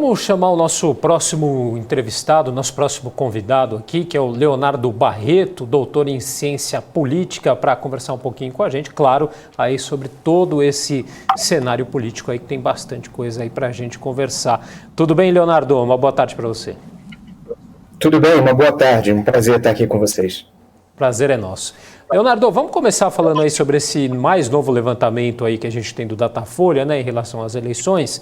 Vamos chamar o nosso próximo entrevistado, nosso próximo convidado aqui, que é o Leonardo Barreto, doutor em ciência política, para conversar um pouquinho com a gente, claro, aí sobre todo esse cenário político aí, que tem bastante coisa aí para a gente conversar. Tudo bem, Leonardo? Uma boa tarde para você. Tudo bem, uma boa tarde, um prazer estar aqui com vocês. Prazer é nosso. Leonardo, vamos começar falando aí sobre esse mais novo levantamento aí que a gente tem do Datafolha, né, em relação às eleições.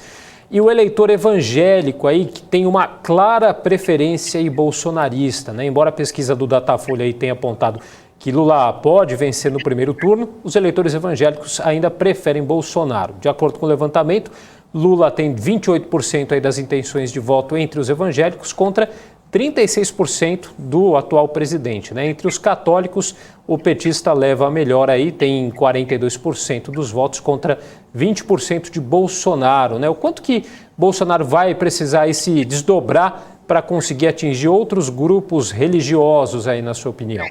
E o eleitor evangélico aí que tem uma clara preferência aí bolsonarista, né? Embora a pesquisa do Datafolha aí tenha apontado que Lula pode vencer no primeiro turno, os eleitores evangélicos ainda preferem Bolsonaro. De acordo com o levantamento, Lula tem 28% aí das intenções de voto entre os evangélicos contra 36% do atual presidente, né? Entre os católicos, o petista leva a melhor aí, tem 42% dos votos contra 20% de Bolsonaro, né? O quanto que Bolsonaro vai precisar aí se desdobrar para conseguir atingir outros grupos religiosos aí, na sua opinião?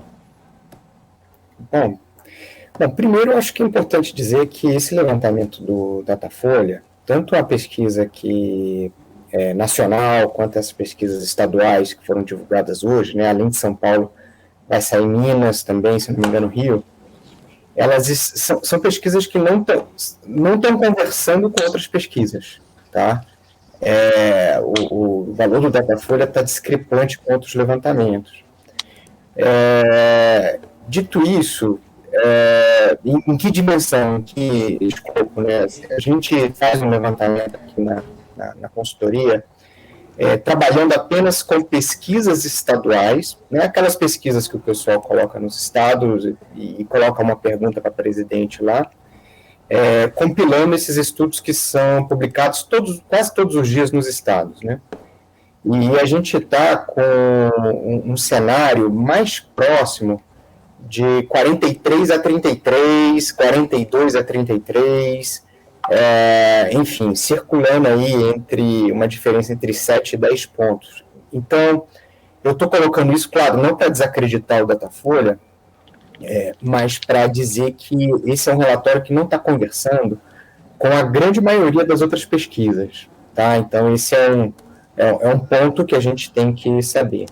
Bom, primeiro eu acho que é importante dizer que esse levantamento do Datafolha, tanto a pesquisa que nacional, quanto as pesquisas estaduais que foram divulgadas hoje, né, além de São Paulo, vai sair Minas também, se não me engano, Rio, elas são pesquisas que não estão conversando com outras pesquisas, tá? O valor do Datafolha está discrepante com outros levantamentos. Dito isso, em que dimensão, em que escopo, né? A gente faz um levantamento aqui na consultoria, trabalhando apenas com pesquisas estaduais, né, aquelas pesquisas que o pessoal coloca nos estados e coloca uma pergunta para o presidente lá, compilando esses estudos que são publicados quase todos os dias nos estados, né? E a gente está com um cenário mais próximo de 43 a 33, 42 a 33, enfim, circulando aí entre uma diferença entre 7 e 10 pontos. Então, eu estou colocando isso, claro, não para desacreditar o Datafolha, mas para dizer que esse é um relatório que não está conversando com a grande maioria das outras pesquisas, tá? Então, esse é um ponto que a gente tem que saber.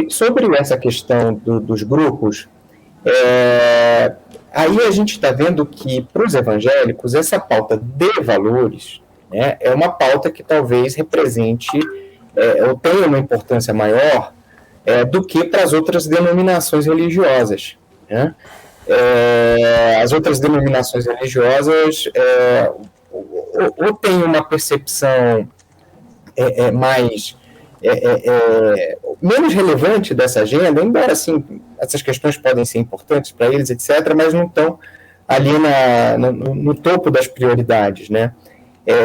Sobre essa questão dos grupos, aí a gente está vendo que, para os evangélicos, essa pauta de valores, né, é uma pauta que talvez represente ou tenha uma importância maior do que para as outras denominações religiosas, né? As outras denominações religiosas ou têm uma percepção mais menos relevante dessa agenda, embora assim, essas questões podem ser importantes para eles, etc., mas não estão ali no topo das prioridades, né?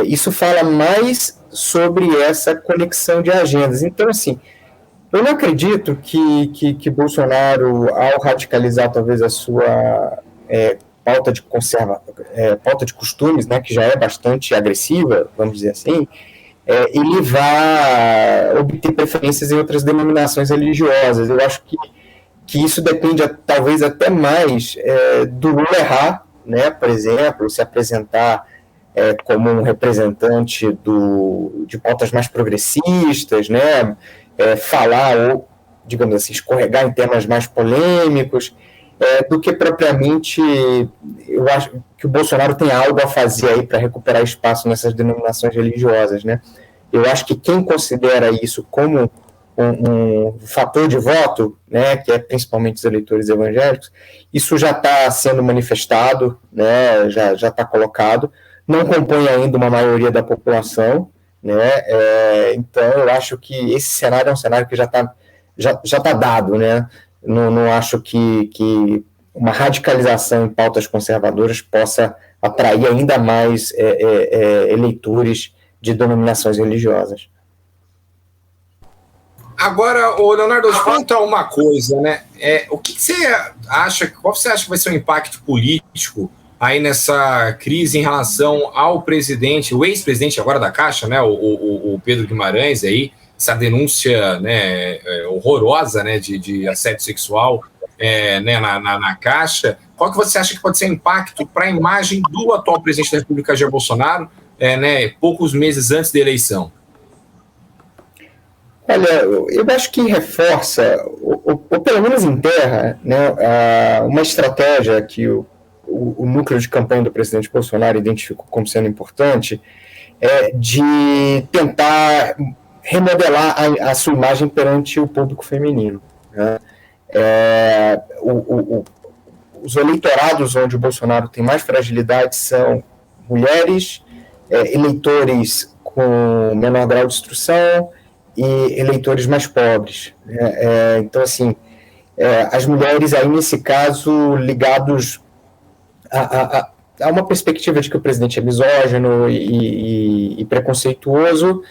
Isso fala mais sobre essa conexão de agendas. Então, assim, eu não acredito que Bolsonaro, ao radicalizar talvez a sua pauta de costumes, né, que já é bastante agressiva, vamos dizer assim, ele vai obter preferências em outras denominações religiosas. Eu acho que isso depende, talvez, até mais do Lula errar, né? Por exemplo, se apresentar como um representante de pautas mais progressistas, né? Falar ou, digamos assim, escorregar em temas mais polêmicos, do que propriamente eu acho que o Bolsonaro tem algo a fazer aí para recuperar espaço nessas denominações religiosas, né? Eu acho que quem considera isso como um fator de voto, né, que é principalmente os eleitores evangélicos, isso já está sendo manifestado, né, já está colocado, não compõe ainda uma maioria da população, né, então eu acho que esse cenário é um cenário que já tá dado, né, não acho que uma radicalização em pautas conservadoras possa atrair ainda mais eleitores de denominações religiosas. Agora, Leonardo, deixa eu perguntar uma coisa, né? O que você acha, qual você acha que vai ser o impacto político aí nessa crise em relação ao presidente, o ex-presidente agora da Caixa, né? O Pedro Guimarães aí, essa denúncia, né, horrorosa, né, de assédio sexual, né, na Caixa. Qual que você acha que pode ser o impacto para a imagem do atual presidente da República, Jair Bolsonaro, né, poucos meses antes da eleição? Olha, eu acho que reforça, ou pelo menos enterra, né, uma estratégia que o núcleo de campanha do presidente Bolsonaro identificou como sendo importante, de tentar remodelar a sua imagem perante o público feminino, né? Os eleitorados onde o Bolsonaro tem mais fragilidade são mulheres, eleitores com menor grau de instrução e eleitores mais pobres. Então, assim, as mulheres aí, nesse caso, ligados a uma perspectiva de que o presidente é misógino e preconceituoso,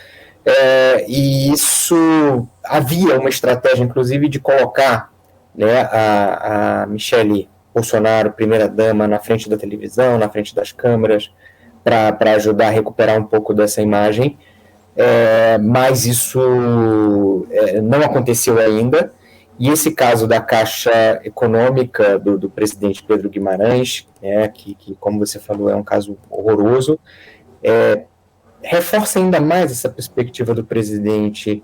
e isso havia uma estratégia, inclusive, de colocar, né, a Michele Bolsonaro, primeira-dama, na frente da televisão, na frente das câmeras, para ajudar a recuperar um pouco dessa imagem, mas isso não aconteceu ainda, e esse caso da Caixa Econômica do presidente Pedro Guimarães, que, como você falou, é um caso horroroso, reforça ainda mais essa perspectiva do presidente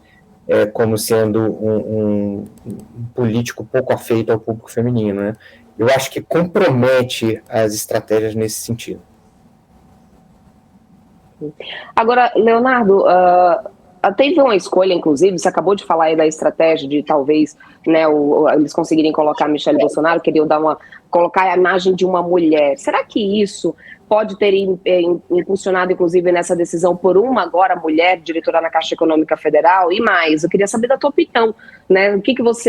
como sendo um político pouco afeito ao público feminino, né? Eu acho que compromete as estratégias nesse sentido. Agora, Leonardo, teve uma escolha, inclusive, você acabou de falar aí da estratégia de talvez, né, eles conseguirem colocar a Michele Bolsonaro, queriam colocar a imagem de uma mulher. Será que isso pode ter impulsionado, inclusive, nessa decisão por uma agora mulher diretora na Caixa Econômica Federal? E mais, eu queria saber da tua opinião, né?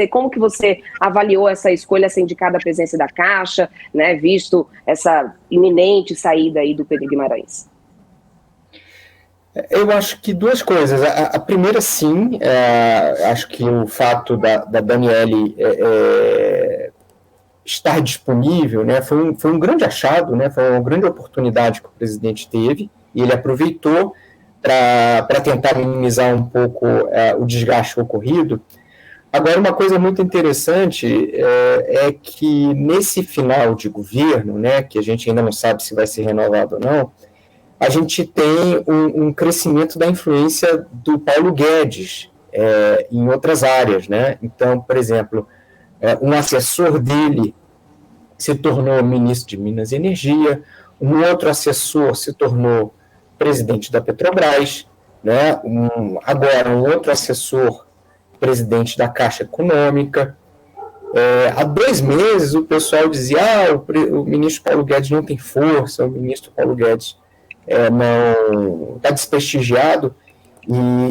Como que você avaliou essa escolha, essa indicada presença da Caixa, né, visto essa iminente saída aí do Pedro Guimarães? Eu acho que duas coisas. A primeira, sim, acho que o fato da Daniele estar disponível, né, foi um grande achado, né, foi uma grande oportunidade que o presidente teve, e ele aproveitou para tentar minimizar um pouco o desgaste ocorrido. Agora, uma coisa muito interessante é que nesse final de governo, né, que a gente ainda não sabe se vai ser renovado ou não, a gente tem um crescimento da influência do Paulo Guedes em outras áreas, né? Então, por exemplo, um assessor dele se tornou ministro de Minas e Energia, um outro assessor se tornou presidente da Petrobras, né? Agora um outro assessor presidente da Caixa Econômica. Há 2 meses o pessoal dizia o ministro Paulo Guedes não tem força, o ministro Paulo Guedes não está desprestigiado,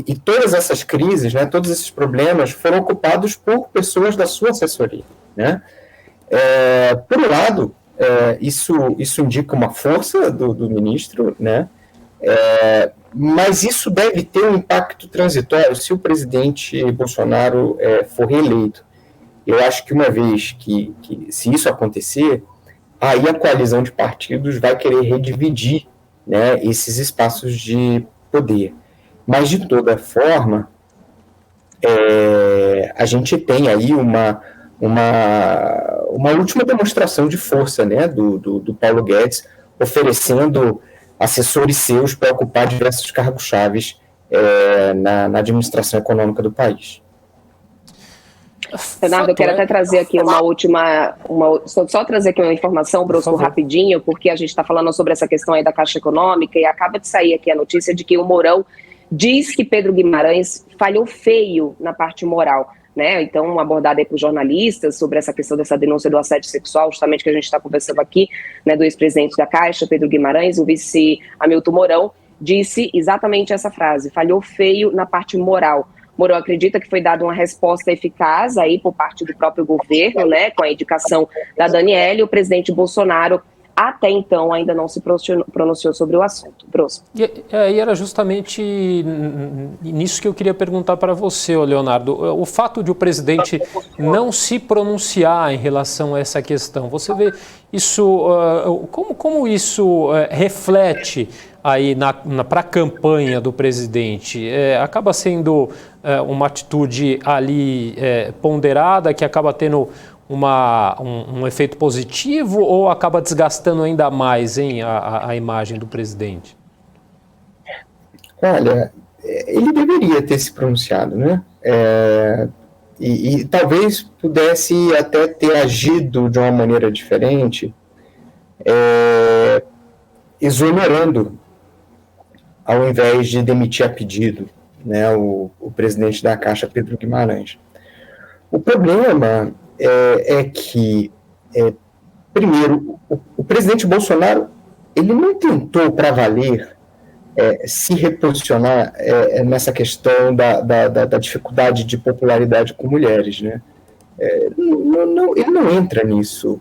e todas essas crises, né, todos esses problemas foram ocupados por pessoas da sua assessoria, né? Por um lado, isso indica uma força do ministro, né? Mas isso deve ter um impacto transitório se o presidente Bolsonaro for reeleito. Eu acho que uma vez que se isso acontecer, aí a coalizão de partidos vai querer redividir, né, esses espaços de poder. Mas, de toda forma, a gente tem aí uma última demonstração de força, né, do Paulo Guedes, oferecendo assessores seus para ocupar diversos cargos chaves na administração econômica do país. Leonardo, eu quero até trazer aqui só trazer aqui uma informação, Brosco, rapidinho, porque a gente está falando sobre essa questão aí da Caixa Econômica e acaba de sair aqui a notícia de que o Mourão diz que Pedro Guimarães falhou feio na parte moral, né? Então, abordada aí por jornalistas sobre essa questão dessa denúncia do assédio sexual, justamente que a gente está conversando aqui, né, do ex-presidente da Caixa, Pedro Guimarães, o vice Hamilton Mourão, disse exatamente essa frase: falhou feio na parte moral. Mourão acredita que foi dada uma resposta eficaz aí por parte do próprio governo, né, com a indicação da Daniele. O presidente Bolsonaro, até então, ainda não se pronunciou sobre o assunto. Brosco. E era justamente nisso que eu queria perguntar para você, Leonardo. O fato de o presidente não se pronunciar em relação a essa questão, você vê isso, como isso reflete aí para a campanha do presidente? Acaba sendo uma atitude ali ponderada, que acaba tendo um efeito positivo, ou acaba desgastando ainda mais a imagem do presidente? Olha, ele deveria ter se pronunciado, né? E talvez pudesse até ter agido de uma maneira diferente, exonerando, ao invés de demitir a pedido, né, o presidente da Caixa, Pedro Guimarães. O problema é que, primeiro, o presidente Bolsonaro ele não tentou, para valer, se reposicionar nessa questão da dificuldade de popularidade com mulheres, né? Ele não entra nisso.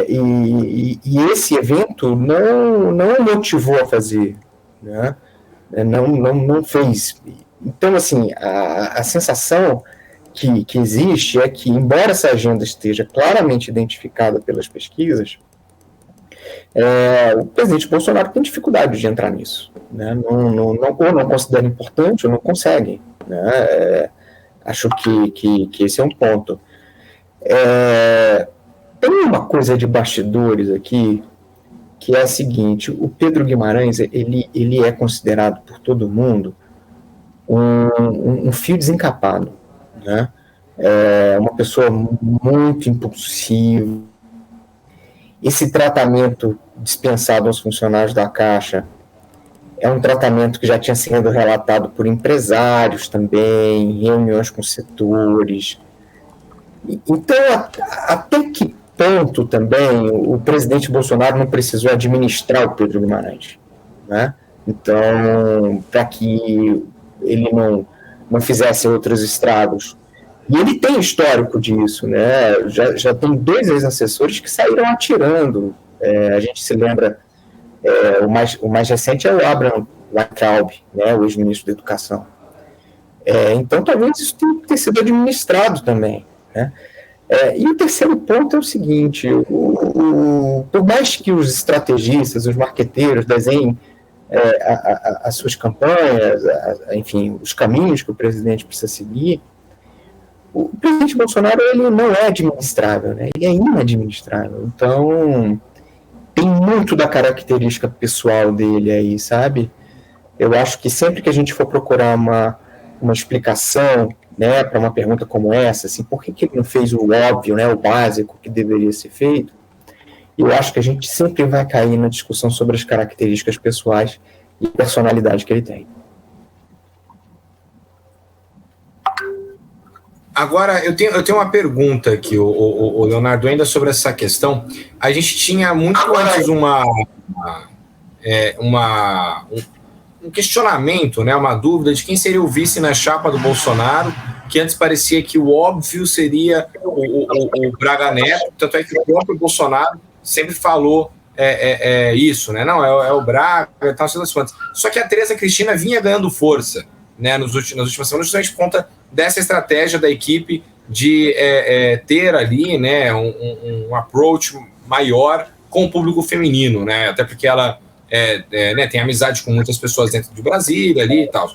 E esse evento não o motivou a fazer, né? Não fez. Então, assim, a sensação que existe é que, embora essa agenda esteja claramente identificada pelas pesquisas, o presidente Bolsonaro tem dificuldade de entrar nisso, né? Ou não considera importante ou não consegue, né? Acho que esse é um ponto. Tem uma coisa de bastidores aqui, que é a seguinte: o Pedro Guimarães ele é considerado por todo mundo um fio desencapado, né? Uma pessoa muito impulsiva. Esse tratamento dispensado aos funcionários da Caixa é um tratamento que já tinha sido relatado por empresários também, em reuniões com setores. Então, até que ponto também o presidente Bolsonaro não precisou administrar o Pedro Guimarães, né? Então, para que ele não fizesse outros estragos. E ele tem histórico disso, né? Já tem 2 ex-assessores que saíram atirando. A gente se lembra, o mais recente é o Abraham Weintraub, né, o ex-ministro da Educação. Então, talvez isso tenha que ter sido administrado também, né? E o terceiro ponto é o seguinte: por mais que os estrategistas, os marqueteiros desenhem as suas campanhas, enfim, os caminhos que o presidente precisa seguir, o presidente Bolsonaro ele não é administrável, né? Ele é inadministrável. Então, tem muito da característica pessoal dele aí, sabe? Eu acho que sempre que a gente for procurar uma explicação, né, para uma pergunta como essa, assim, por que ele não fez o óbvio, né, o básico que deveria ser feito, eu acho que a gente sempre vai cair na discussão sobre as características pessoais e personalidade que ele tem. Agora, eu tenho uma pergunta aqui, o Leonardo, ainda sobre essa questão. A gente tinha muito antes um questionamento, né, uma dúvida de quem seria o vice na chapa do Bolsonaro, que antes parecia que o óbvio seria o Braga Neto, tanto é que o próprio Bolsonaro sempre falou isso, né? Não, é o Braga e tal, sei lá quantas. Só que a Tereza Cristina vinha ganhando força, né, nas últimas semanas, justamente por conta dessa estratégia da equipe de ter ali, né, um approach maior com o público feminino, né? Até porque ela né, tem amizade com muitas pessoas dentro de Brasília ali e tal.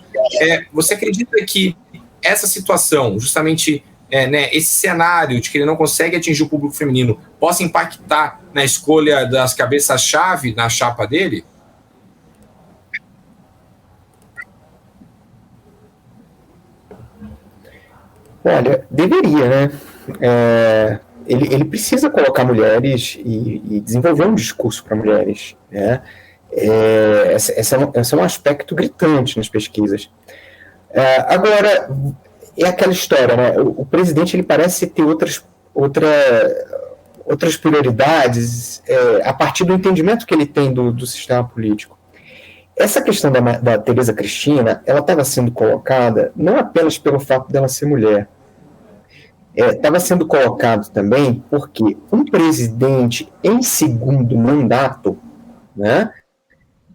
Você acredita que essa situação, justamente né, esse cenário de que ele não consegue atingir o público feminino, possa impactar na escolha das cabeças-chave na chapa dele? Olha, deveria, né? Ele precisa colocar mulheres e desenvolver um discurso para mulheres, né? Esse é um aspecto gritante nas pesquisas. Agora, é aquela história, né? O presidente ele parece ter outras prioridades a partir do entendimento que ele tem do sistema político. Essa questão da Tereza Cristina, ela estava sendo colocada não apenas pelo fato dela ser mulher, estava sendo colocado também porque um presidente em segundo mandato, né,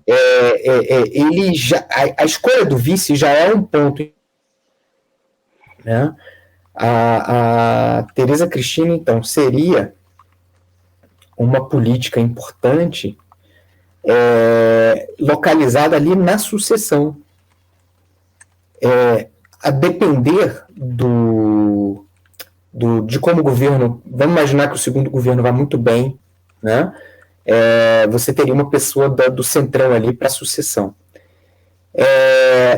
ele a escolha do vice já é um ponto, né? A Tereza Cristina, então, seria uma política importante localizada ali na sucessão, a depender de como o governo, vamos imaginar que o segundo governo vai muito bem, né? Você teria uma pessoa do centrão ali para a sucessão.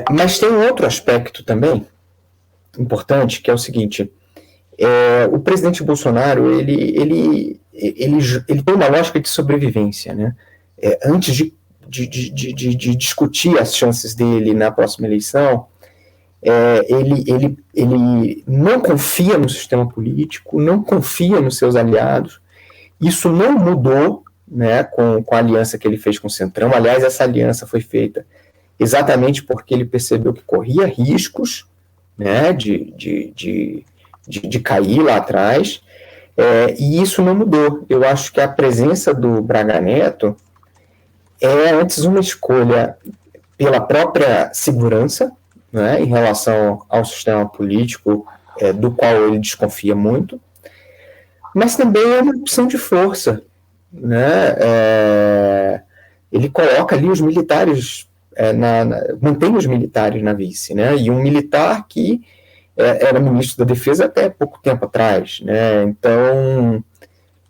Mas tem um outro aspecto também importante, que é o seguinte: o presidente Bolsonaro ele tem uma lógica de sobrevivência, né? Antes de discutir as chances dele na próxima eleição, ele não confia no sistema político, não confia nos seus aliados. Isso não mudou, né, com a aliança que ele fez com o Centrão. Aliás, essa aliança foi feita exatamente porque ele percebeu que corria riscos, né, de cair lá atrás, e isso não mudou. Eu acho que a presença do Braga Neto é antes uma escolha pela própria segurança, né, em relação ao sistema político, do qual ele desconfia muito, mas também é uma opção de força, né? Ele coloca ali os militares, mantém os militares na vice, né? E um militar que era ministro da Defesa até pouco tempo atrás, né? Então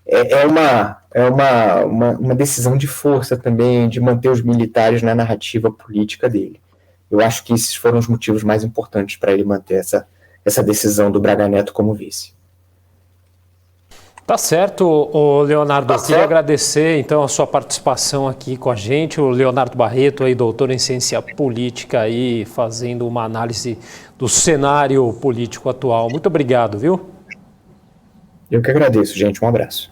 é uma decisão de força também, de manter os militares na narrativa política dele. Eu acho que esses foram os motivos mais importantes para ele manter essa decisão do Braga Neto como vice. Tá certo, Leonardo. Eu queria agradecer, então, a sua participação aqui com a gente. O Leonardo Barreto, aí, doutor em ciência política, aí, fazendo uma análise do cenário político atual. Muito obrigado, viu? Eu que agradeço, gente. Um abraço.